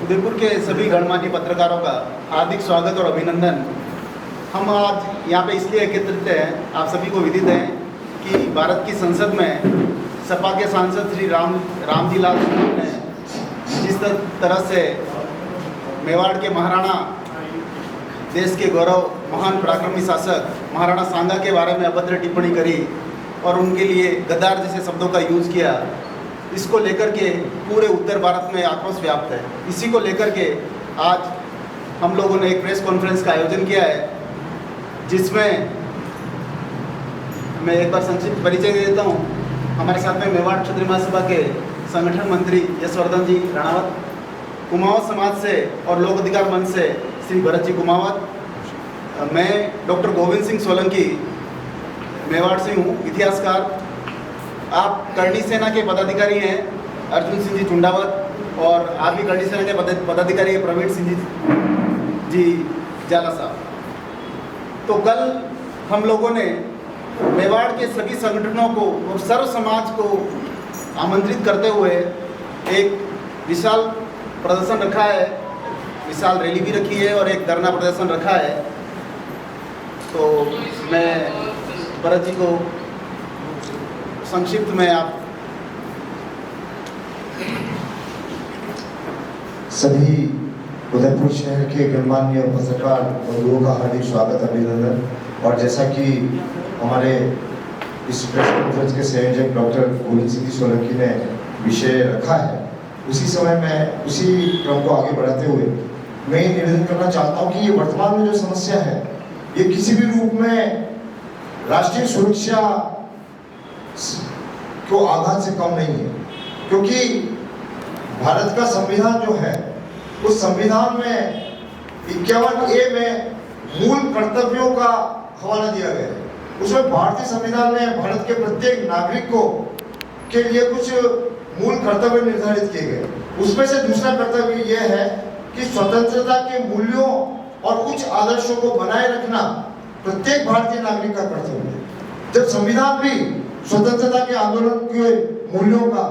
उदयपुर के सभी गणमान्य पत्रकारों का हार्दिक स्वागत और अभिनंदन। हम आज यहाँ पे इसलिए एकत्रित हैं, आप सभी को विदित है कि भारत की संसद में सपा के सांसद श्री रामजी लाल ने जिस तरह से मेवाड़ के महाराणा, देश के गौरव, महान पराक्रमी शासक महाराणा सांगा के बारे में अभद्र टिप्पणी करी और उनके लिए गद्दार जैसे शब्दों का यूज़ किया, इसको लेकर के पूरे उत्तर भारत में आक्रोश व्याप्त है। इसी को लेकर के आज हम लोगों ने एक प्रेस कॉन्फ्रेंस का आयोजन किया है, जिसमें मैं एक बार संक्षिप्त परिचय दे देता हूँ। हमारे साथ में मेवाड़ क्षत्रिय महासभा के संगठन मंत्री यशवर्धन जी राणावत, कुमावत समाज से और लोक अधिकार मंच से श्री भरत जी कुमावत, मैं डॉक्टर गोविंद सिंह सोलंकी मेवाड़ से हूँ, इतिहासकार। आप करणी सेना के पदाधिकारी हैं अर्जुन सिंह जी चुंडावत, और आप भी करणी सेना के पदाधिकारी हैं प्रवीण सिंह जी जाला साहब। तो कल हम लोगों ने मेवाड़ के सभी संगठनों को और सर्व समाज को आमंत्रित करते हुए एक विशाल प्रदर्शन रखा है, विशाल रैली भी रखी है और एक धरना प्रदर्शन रखा है। तो मैं भरत जी को संक्षिप्त में आप सभी उदयपुर शहर के गणमान्य पत्रकार बंधुओं का हार्दिक स्वागत, अभिनंदन। और जैसा कि हमारे इस प्रेस कॉन्फ्रेंस के संयोजक डॉक्टर गोविंद सिंह सोलंकी ने विषय रखा है, उसी समय में उसी क्रम को आगे बढ़ाते हुए मैं ये निवेदन करना चाहता हूँ कि ये वर्तमान में जो समस्या है, ये किसी भी रूप में राष्ट्रीय सुरक्षा को आघात से कम नहीं है, क्योंकि भारत का संविधान जो है, उस संविधान में 51A में मूल कर्तव्यों का हवाला दिया गया है। उसमें भारतीय संविधान में भारत के प्रत्येक नागरिक को के लिए कुछ मूल कर्तव्य निर्धारित किए गए। उसमें से दूसरा कर्तव्य यह है कि स्वतंत्रता के मूल्यों और उच्च आदर्शों को बनाए रखना प्रत्येक भारतीय नागरिक का कर्तव्य है। जब संविधान भी स्वतंत्रता के आंदोलन के मूल्यों का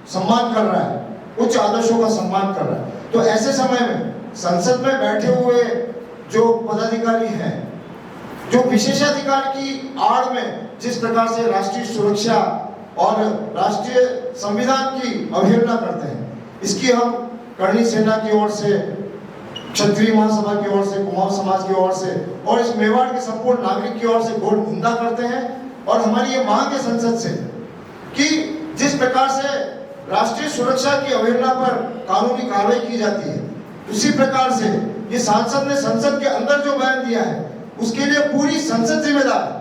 सम्मान कर रहा है, उच्च आदर्शों का सम्मान कर रहा है, तो ऐसे समय में संसद में बैठे हुए जो पदाधिकारी हैं, जो विशेषाधिकार की आड़ में जिस प्रकार से राष्ट्रीय सुरक्षा और राष्ट्रीय संविधान की अवहेलना करते हैं, इसकी हम करणी सेना की ओर से, क्षत्रिय महासभा की ओर से, कुमाऊं समाज की ओर से और इस मेवाड़ के संपूर्ण नागरिक की ओर से घोर निंदा करते हैं। और हमारी ये मांग है संसद से कि जिस प्रकार से राष्ट्रीय सुरक्षा की अवहेलना पर कानूनी कार्रवाई की जाती है, उसी प्रकार से ये सांसद ने संसद के अंदर जो बयान दिया है, उसके लिए पूरी संसद जिम्मेदार है।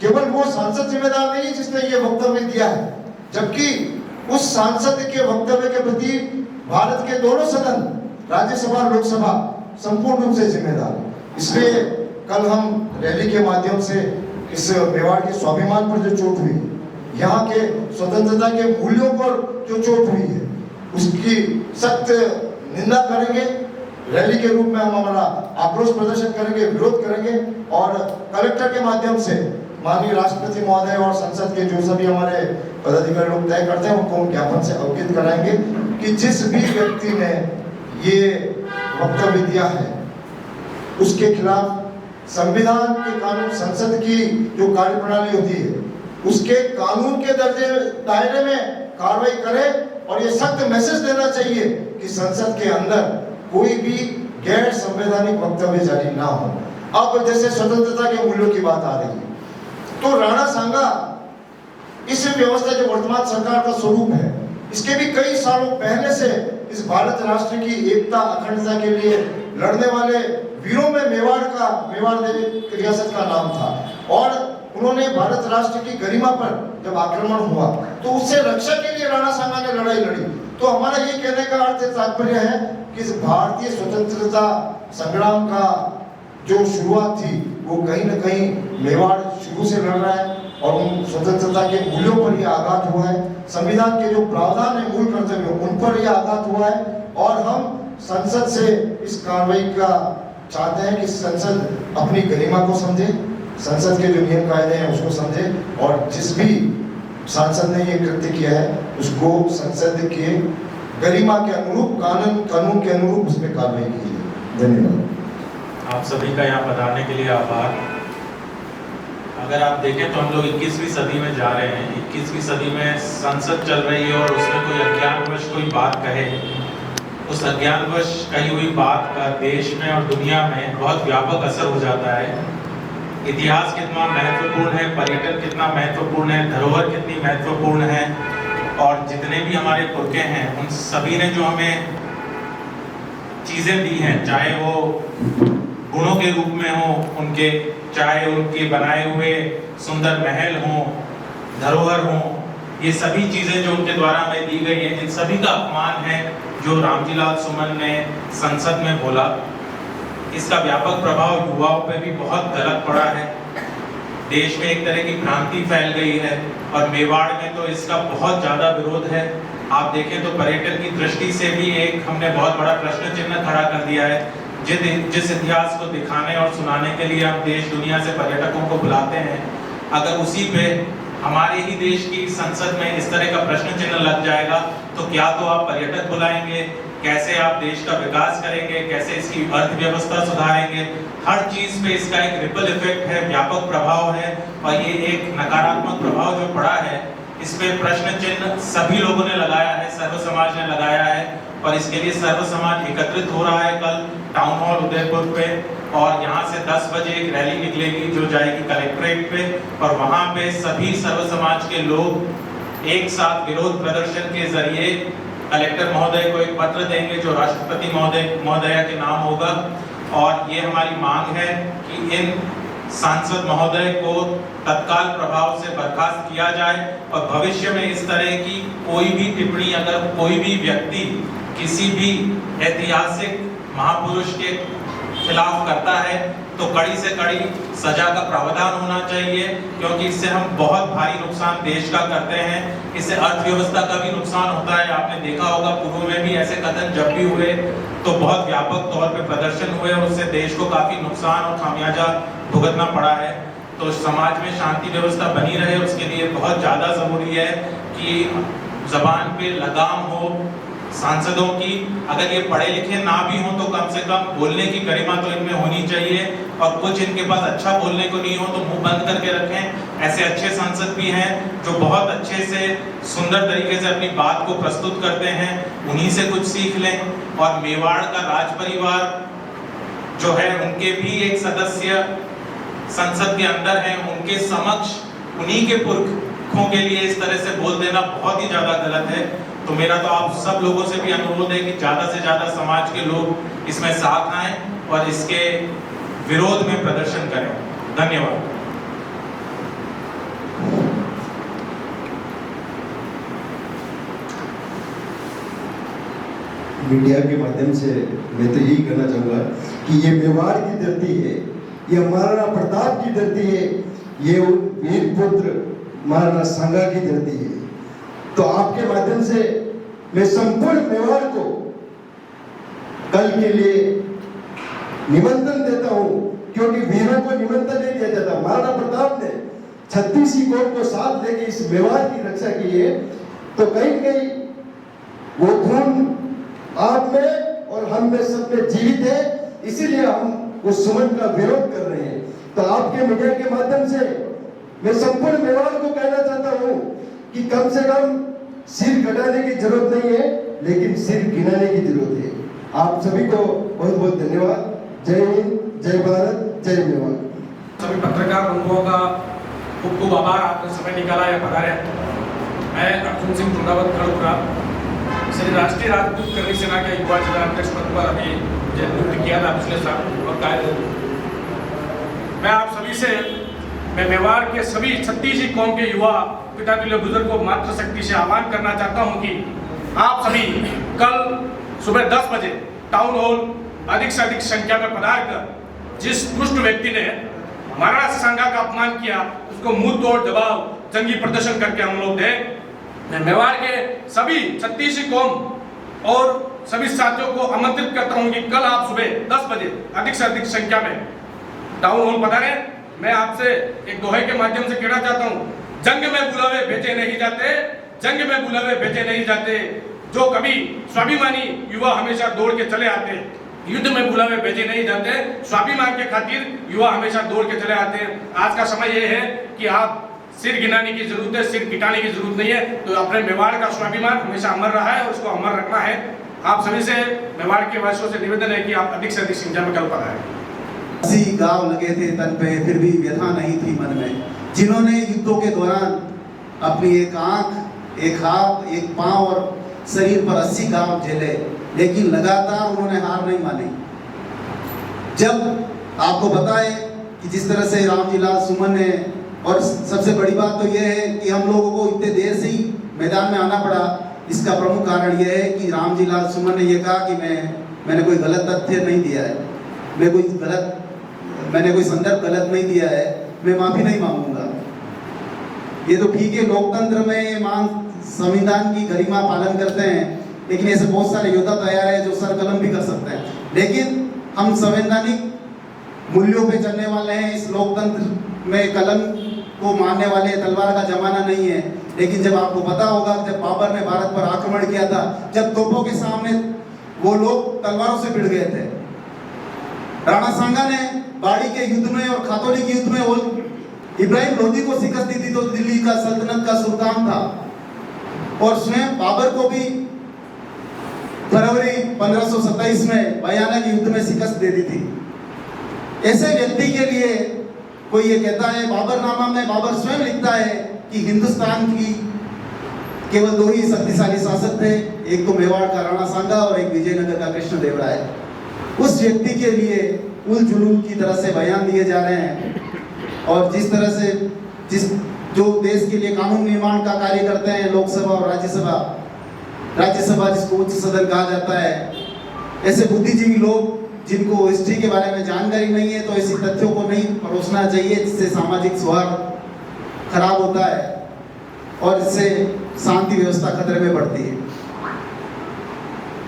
केवल वो सांसद जिम्मेदार नहीं जिसने ये वक्तव्य दिया है, जबकि उस सांसद के वक्तव्य के प्रति भारत के दोनों सदन, राज्यसभा और लोकसभा, संपूर्ण रूप से जिम्मेदार है। इसलिए कल हम रैली के माध्यम से इस मेवाड़ के स्वाभिमान पर जो चोट हुई, यहाँ के स्वतंत्रता के मूल्यों पर जो चोट हुई है, उसकी सख्त निंदा करेंगे। रैली के रूप में हम हमारा आक्रोश प्रदर्शन करेंगे, विरोध करेंगे और कलेक्टर के माध्यम से माननीय राष्ट्रपति महोदय और संसद के जो सभी हमारे पदाधिकारी लोग तय करते हैं, उनको हम ज्ञापन से अवगत कराएंगे कि जिस भी व्यक्ति ने ये वक्तव्य दिया है, उसके खिलाफ संविधान के कानून, संसद की जो कार्यप्रणाली होती है, उसके कानून के दर्जे दायरे में कार्रवाई करे और ये सख्त मैसेज देना चाहिए कि संसद के अंदर कोई भी गैर संवैधानिक वक्तव्य जारी ना हो। अब जैसे स्वतंत्रता के मूल्यों की बात आ रही है, तो राणा सांगा इस व्यवस्था जो वर्तमान सरकार का स्वरूप है, इसके भी कई सालों पहले से इस भारत राष्ट्र की एकता, अखंडता के लिए लड़ने वाले वीरों में मेवाड़ देवी रियासत का नाम था। और उन्होंने भारत राष्ट्र की गरिमा पर जब आक्रमण हुआ, तो उससे रक्षा के लिए राणा सांगा ने लड़ाई लड़ी। तो हमारा ये कहने का अर्थ, तात्पर्य है कि इस भारतीय स्वतंत्रता संग्राम का जो शुरुआत थी, वो कहीं न कहीं मेवाड़ शुरू से लड़ रहा है और उन स्वतंत्रता के मूल्यों पर यह आघात हुआ है। संविधान के जो प्रावधान है, मूल कर्तव्य, उन पर यह आघात हुआ है। और हम संसद से इस कार्रवाई का चाहते हैं कि संसद अपनी गरिमा को समझे, संसद के जो नियम कायदे हैं उसको समझे, और जिस भी सांसद ने ये कृत्य किया है उसको संसद के गरिमा के अनुरूप, कानून के अनुरूप उस पर कार्रवाई की जाए। धन्यवाद। आप सभी का यहाँ पधारने के लिए आभार। अगर आप देखें तो हम लोग 21वीं सदी में जा रहे हैं। 21वीं सदी में संसद चल रही है और उसमें कोई अज्ञानवश कोई बात कहे, उस अज्ञानवश कही हुई बात का देश में और दुनिया में बहुत व्यापक असर हो जाता है। इतिहास कितना महत्वपूर्ण है, पर्यटन कितना महत्वपूर्ण है, धरोहर कितनी महत्वपूर्ण है, और जितने भी हमारे पुरखे हैं उन सभी ने जो हमें चीज़ें दी हैं, चाहे वो गुणों के रूप में हो उनके, चाहे उनके बनाए हुए सुंदर महल हों, धरोहर हों, ये सभी चीज़ें जो उनके द्वारा हमें दी गई हैं, इन सभी का अपमान है जो रामजीलाल सुमन ने संसद में बोला। इसका व्यापक प्रभाव युवाओं पे भी बहुत गलत पड़ा है। देश में एक तरह की भ्रांति फैल गई है और मेवाड़ में तो इसका बहुत ज़्यादा विरोध है। आप देखें तो पर्यटन की दृष्टि से भी एक हमने बहुत बड़ा प्रश्न चिन्ह खड़ा कर दिया है। जिस इतिहास को दिखाने और सुनाने के लिए हम देश दुनिया से पर्यटकों को बुलाते हैं, अगर उसी पे हमारे ही देश की संसद में इस तरह का प्रश्न चिन्ह लग जाएगा तो क्या तो आप पर्यटक बुलाएंगे, कैसे आप देश का विकास करेंगे, कैसे इसकी अर्थव्यवस्था सुधारेंगे। हर चीज पे इसका एक रिपल इफेक्ट है, व्यापक प्रभाव है, और ये एक नकारात्मक प्रभाव जो पड़ा है इस पे प्रश्न चिन्ह सभी लोगों ने लगाया है, सर्व समाज ने लगाया है, और इसके लिए सर्व समाज एकत्रित हो रहा है कल टाउन हॉल उदयपुर पे, और यहाँ से 10 बजे एक रैली निकलेगी जो जाएगी कलेक्ट्रेट पे, और वहाँ पे सभी सर्व समाज के लोग एक साथ विरोध प्रदर्शन के जरिए कलेक्टर महोदय को एक पत्र देंगे जो राष्ट्रपति महोदया के नाम होगा, और ये हमारी मांग है कि इन सांसद महोदय को तत्काल प्रभाव से बर्खास्त किया जाए, और भविष्य में इस तरह की कोई भी टिप्पणी अगर कोई भी व्यक्ति किसी भी ऐतिहासिक महापुरुष के खिलाफ करता है तो कड़ी से कड़ी सजा का प्रावधान होना चाहिए, क्योंकि इससे हम बहुत भारी नुकसान देश का करते हैं। इससे अर्थव्यवस्था का भी नुकसान होता है। आपने देखा होगा पूर्व में भी ऐसे कदम जब भी हुए तो बहुत व्यापक तौर पे प्रदर्शन हुए और उससे देश को काफी नुकसान और खामियाजा भुगतना पड़ा है। तो समाज में शांति व्यवस्था बनी रहे उसके लिए बहुत ज़्यादा ज़रूरी है कि जबान पे लगाम हो सांसदों की। अगर ये पढ़े लिखे ना भी हों तो कम से कम बोलने की गरिमा तो इनमें होनी चाहिए, और कुछ इनके पास अच्छा बोलने को नहीं हो तो मुंह बंद करके रखें। ऐसे अच्छे सांसद भी हैं जो बहुत अच्छे से सुंदर तरीके से अपनी बात को प्रस्तुत करते हैं, उन्हीं से कुछ सीख लें। और मेवाड़ का राज परिवार जो है उनके भी एक सदस्य संसद के अंदर हैं, उनके समक्ष उन्हीं के पुरखों के लिए इस तरह से बोल देना बहुत ही ज़्यादा गलत है। तो मेरा तो आप सब लोगों से भी अनुरोध है कि ज़्यादा से ज़्यादा समाज के लोग इसमें साथ आएं और इसके विरोध में प्रदर्शन करें। धन्यवाद। मीडिया के माध्यम से मैं तो यही कहना चाहूँगा कि ये मेवाड़ की धरती है, ये महाराणा प्रताप की धरती है, ये वीर पुत्र महाराणा सांगा की धरती है। तो आपके माध्यम से मैं संपूर्ण मेवाड़ को कल के लिए निमंत्रण देता हूँ, क्योंकि वीरों को निमंत्रण नहीं दिया जाता। महाराणा प्रताप ने 36 कोट को साथ लेके इस मेवाड़ की रक्षा की है, तो कहीं न कहीं वो खून आप में और हम में सब में जीवित है, इसीलिए हम उस सुमन का विरोध कर रहे हैं। तो आपके मीडिया के माध्यम से मैं संपूर्ण मेवाड़ को कहना चाहता हूँ कि कम से कम सिर कटाने की जरूरत नहीं है, लेकिन सिर गिनाने की जरूरत है। आप सभी को बहुत बहुत धन्यवाद। जय हिंद, जय भारत, जय मेवाड़। सभी पत्रकार बंधुओं का खूब खूब आभार, आपने समय निकाला या पधारे। मैं अर्जुन सिंह टुंडावत खड़गपुरा श्री राष्ट्रीय राजपूत करनी सेना के युवा जिला अध्यक्ष पद पर अभी मुझे नियुक्त किया था पिछले साल और मैं आप सभी से मैं मेवाड़ के सभी 36 कौम के युवा पिता तुल्य बुजुर्ग को मातृशक्ति से आह्वान करना चाहता हूं कि आप सभी कल सुबह 10 बजे टाउन हॉल अधिक से अधिक संख्या में पधार कर जिस दुष्ट व्यक्ति ने महाराणा सांगा का अपमान किया उसको मुंह तोड़ जवाब जंगी प्रदर्शन करके हम लोग दें। मैं मेवाड़ के सभी 36 कौम और सभी साथियों को आमंत्रित करता हूं कि कल आप सुबह 10 बजे अधिक से अधिक संख्या में टाउन हॉल पधारें। मैं आपसे एक दोहे के माध्यम से कहना चाहता हूं, जंग में बुलावे भेजे नहीं जाते, जंग में बुलावे भेजे नहीं जाते, जो कभी स्वाभिमानी युवा हमेशा दौड़ के चले आते हैं, युद्ध में बुलावे भेजे नहीं जाते, स्वाभिमान के खातिर युवा हमेशा दौड़ के चले आते हैं। आज का समय ये है कि आप सिर गिनाने की जरूरत है, सिर गिटाने की जरूरत नहीं है। तो अपने मेवाड़ का स्वाभिमान हमेशा अमर रहा है और उसको अमर रखना है। आप सभी से मेवाड़ के वासियों से निवेदन है कि आप अधिक से अधिक संख्या में कल पर आए। 80 गाँव लगे थे तन पे, फिर भी व्यथा नहीं थी मन में। जिन्होंने युद्धों के दौरान अपनी एक आंख, एक हाथ, एक पांव और शरीर पर 80 गाँव झेले, लेकिन लगातार उन्होंने हार नहीं मानी। जब आपको बताएं कि जिस तरह से रामजी लाल सुमन ने, और सबसे बड़ी बात तो यह है कि हम लोगों को इतने देर से ही मैदान में आना पड़ा, इसका प्रमुख कारण यह है कि रामजी लाल सुमन ने यह कहा कि मैंने कोई गलत तथ्य नहीं दिया है, मैंने कोई संदर्भ गलत नहीं दिया है, मैं माफी नहीं मांगूंगा। ये तो ठीक है, लोकतंत्र में संविधान की गरिमा पालन करते हैं, लेकिन ऐसे बहुत सारे योद्धा तैयार है जो सर कलम भी कर सकते हैं। लेकिन हम संवैधानिक मूल्यों पे चलने वाले हैं। इस लोकतंत्र में कलम को मानने वाले तलवार का जमाना नहीं है। लेकिन जब आपको पता होगा, जब बाबर ने भारत पर आक्रमण किया था, जब तोपों के सामने वो लोग तलवारों से भिड़ गए थे। राणा सांगा ने बाड़ी के युद्ध में और खातौली के युद्ध में वो इब्राहिम लोदी को शिकस्त दी थी, तो दिल्ली का सल्तनत का सुल्तान था, और उसने बाबर को भी फरवरी 1527 में भयानक युद्ध में शिकस्त दे दी थी। ऐसे व्यक्ति के लिए कोई ये कहता है, बाबरनामा में बाबर स्वयं लिखता है कि हिंदुस्तान की केवल 2 ही शक्तिशाली शासक थे, एक तो मेवाड़ का राणा सांगा और एक विजयनगर का कृष्णदेवराय। उस व्यक्ति के लिए उल जुलूल की तरह से बयान दिए जा रहे हैं, और जिस तरह से जो देश के लिए कानून निर्माण का कार्य करते हैं, लोकसभा और राज्यसभा जिसको उच्च सदन कहा जाता है, ऐसे बुद्धिजीवी लोग जिनको हिस्ट्री के बारे में जानकारी नहीं है, तो ऐसी तथ्यों को नहीं परोसना चाहिए, जिससे सामाजिक सौहार्द खराब होता है और इससे शांति व्यवस्था खतरे में पड़ती है।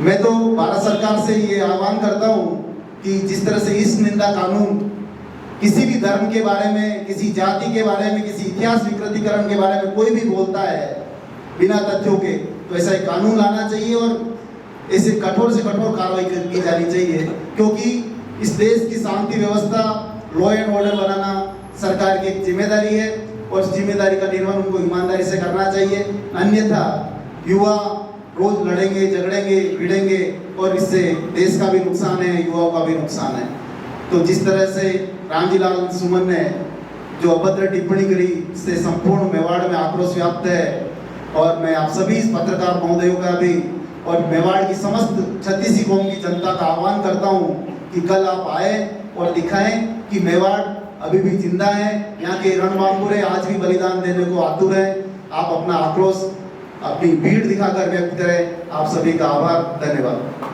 मैं तो भारत सरकार से ये आह्वान करता हूँ कि जिस तरह से इस निंदा कानून किसी भी धर्म के बारे में, किसी जाति के बारे में, किसी इतिहास विकृतीकरण के बारे में कोई भी बोलता है बिना तथ्यों के, तो ऐसा एक कानून लाना चाहिए और ऐसे कठोर से कठोर कार्रवाई की जानी चाहिए, क्योंकि इस देश की शांति व्यवस्था, लॉ एंड ऑर्डर बनाना सरकार की एक जिम्मेदारी है, और इस जिम्मेदारी का निर्वहन उनको ईमानदारी से करना चाहिए। अन्यथा युवा रोज लड़ेंगे, झगड़ेंगे, भिड़ेंगे, और इससे देश का भी नुकसान है, युवाओं का भी नुकसान है। तो जिस तरह से रामजी लाल सुमन ने जो अभद्र टिप्पणी करी, इससे संपूर्ण मेवाड़ में आक्रोश व्याप्त है, और मैं आप सभी पत्रकार महोदयों का भी और मेवाड़ की समस्त छत्तीसी कौम की जनता का आह्वान करता हूँ कि कल आप आए और दिखाएं कि मेवाड़ अभी भी जिंदा है, यहाँ के रणबांकुरे आज भी बलिदान देने को आतुर है। आप अपना आक्रोश, अपनी भीड़ दिखाकर व्यक्त करें। आप सभी का आभार, धन्यवाद।